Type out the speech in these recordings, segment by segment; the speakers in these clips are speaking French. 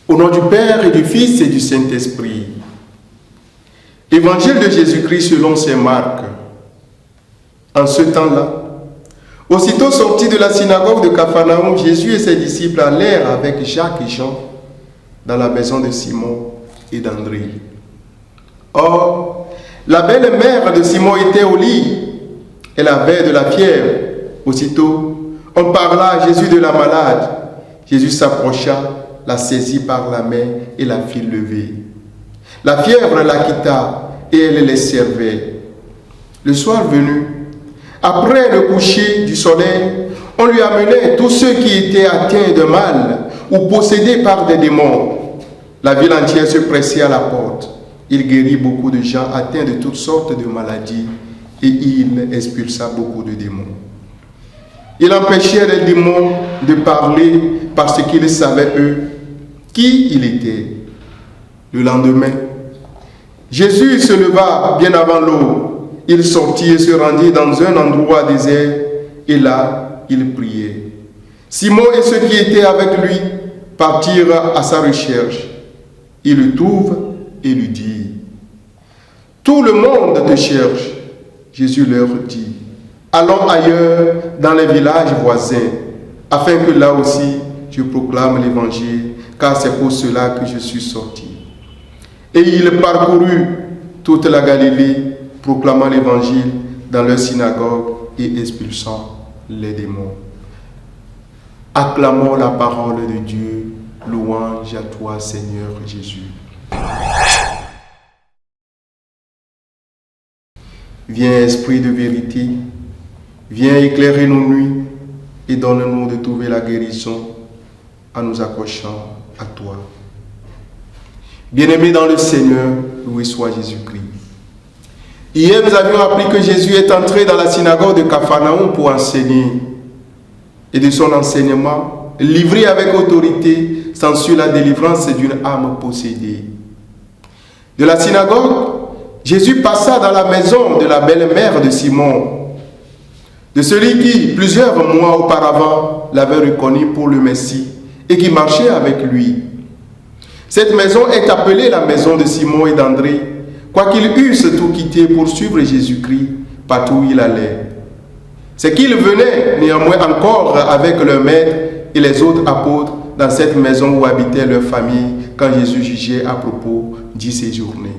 Au nom du Père et du Fils et du Saint-Esprit. Évangile de Jésus-Christ selon saint Marc. En ce temps-là, aussitôt sortis de la synagogue de Capharnaüm, Jésus et ses disciples allèrent avec Jacques et Jean dans la maison de Simon et d'André. Or, la belle-mère de Simon était au lit. Elle avait de la fièvre. Aussitôt, on parla à Jésus de la malade. Jésus s'approcha, la saisit par la main et la fit lever. La fièvre la quitta et elle les servait. Le soir venu, après le coucher du soleil, on lui amenait tous ceux qui étaient atteints de mal ou possédés par des démons. La ville entière se pressait à la porte. Il guérit beaucoup de gens atteints de toutes sortes de maladies et il expulsa beaucoup de démons. Il empêchait les démons de parler parce qu'ils savaient, eux, qui il était. Le lendemain, Jésus se leva bien avant l'aube. Il sortit et se rendit dans un endroit désert et là, il priait. Simon et ceux qui étaient avec lui partirent à sa recherche. Ils le trouvent et lui disent: tout le monde te cherche. Jésus leur dit: allons ailleurs dans les villages voisins, afin que là aussi je proclame l'évangile, car c'est pour cela que je suis sorti. Et il parcourut toute la Galilée, proclamant l'évangile dans leur synagogue et expulsant les démons. Acclamons la parole de Dieu. Louange à toi, Seigneur Jésus. Viens, Esprit de vérité, viens éclairer nos nuits et donne-nous de trouver la guérison en nous accrochant à toi. Bien-aimés dans le Seigneur, loué soit Jésus-Christ. Hier, nous avions appris que Jésus est entré dans la synagogue de Capharnaüm pour enseigner. Et de son enseignement, livré avec autorité, s'ensuit la délivrance d'une âme possédée. De la synagogue, Jésus passa dans la maison de la belle-mère de Simon, de celui qui, plusieurs mois auparavant, l'avait reconnu pour le Messie et qui marchait avec lui. Cette maison est appelée la maison de Simon et d'André, quoiqu'ils eussent tout quitté pour suivre Jésus-Christ partout où il allait. C'est qu'ils venaient néanmoins encore avec leur maître et les autres apôtres dans cette maison où habitait leur famille quand Jésus jugeait à propos d'y séjourner.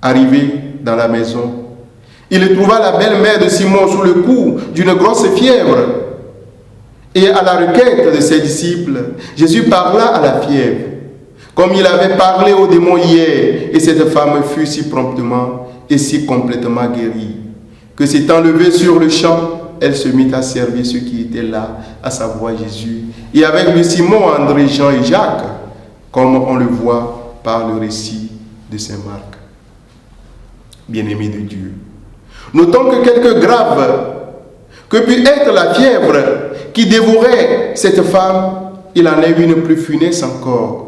Arrivé dans la maison, il trouva la belle-mère de Simon sous le coup d'une grosse fièvre. Et à la requête de ses disciples, Jésus parla à la fièvre, comme il avait parlé aux démons hier, et cette femme fut si promptement et si complètement guérie, que s'étant levée sur le champ, elle se mit à servir ceux qui étaient là, à savoir Jésus, et avec lui Simon, André, Jean et Jacques, comme on le voit par le récit de saint Marc. Bien-aimés de Dieu, notons que quelque grave que put être la fièvre qui dévorait cette femme, il en est une plus funeste encore.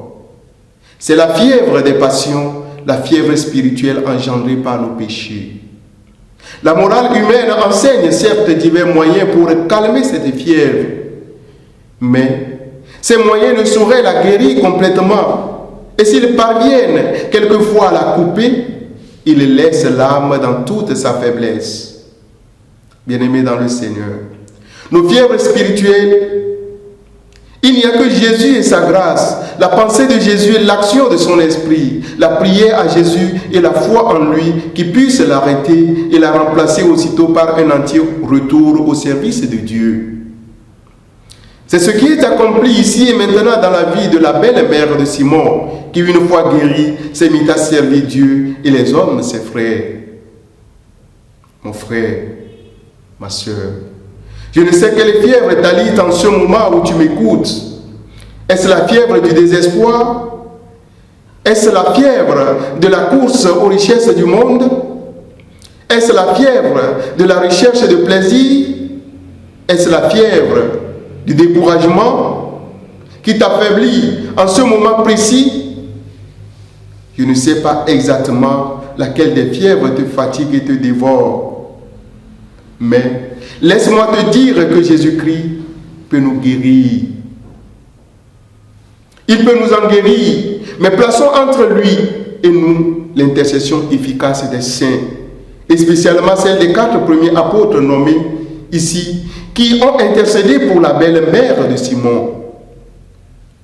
C'est la fièvre des passions, la fièvre spirituelle engendrée par nos péchés. La morale humaine enseigne certes divers moyens pour calmer cette fièvre, mais ces moyens ne sauraient la guérir complètement. Et s'ils parviennent quelquefois à la couper, ils laissent l'âme dans toute sa faiblesse. Bien-aimés dans le Seigneur, nos fièvres spirituelles, il n'y a que Jésus et sa grâce, la pensée de Jésus et l'action de son esprit, la prière à Jésus et la foi en lui qui puissent l'arrêter et la remplacer aussitôt par un entier retour au service de Dieu. C'est ce qui est accompli ici et maintenant dans la vie de la belle-mère de Simon, qui une fois guérie, s'est mise à servir Dieu et les hommes, ses frères. Mon frère, ma soeur, je ne sais quelle fièvre t'allie en ce moment où tu m'écoutes. Est-ce la fièvre du désespoir? Est-ce la fièvre de la course aux richesses du monde? Est-ce la fièvre de la recherche de plaisir? Est-ce la fièvre du découragement qui t'affaiblit en ce moment précis? Je ne sais pas exactement laquelle des fièvres te fatigue et te dévore. Mais laisse-moi te dire que Jésus-Christ peut nous guérir. Il peut nous en guérir. Mais plaçons entre lui et nous l'intercession efficace des saints, et spécialement celle des 4 premiers apôtres nommés ici, qui ont intercédé pour la belle-mère de Simon.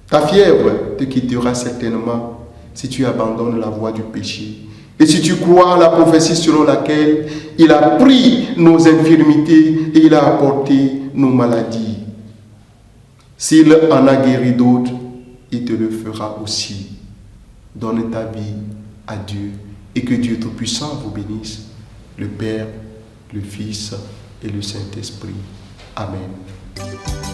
Ta fièvre te quittera certainement si tu abandonnes la voie du péché. Et si tu crois en la prophétie selon laquelle il a pris nos infirmités et il a apporté nos maladies. S'il en a guéri d'autres, il te le fera aussi. Donne ta vie à Dieu et que Dieu Tout-Puissant vous bénisse, le Père, le Fils et le Saint-Esprit. Amen.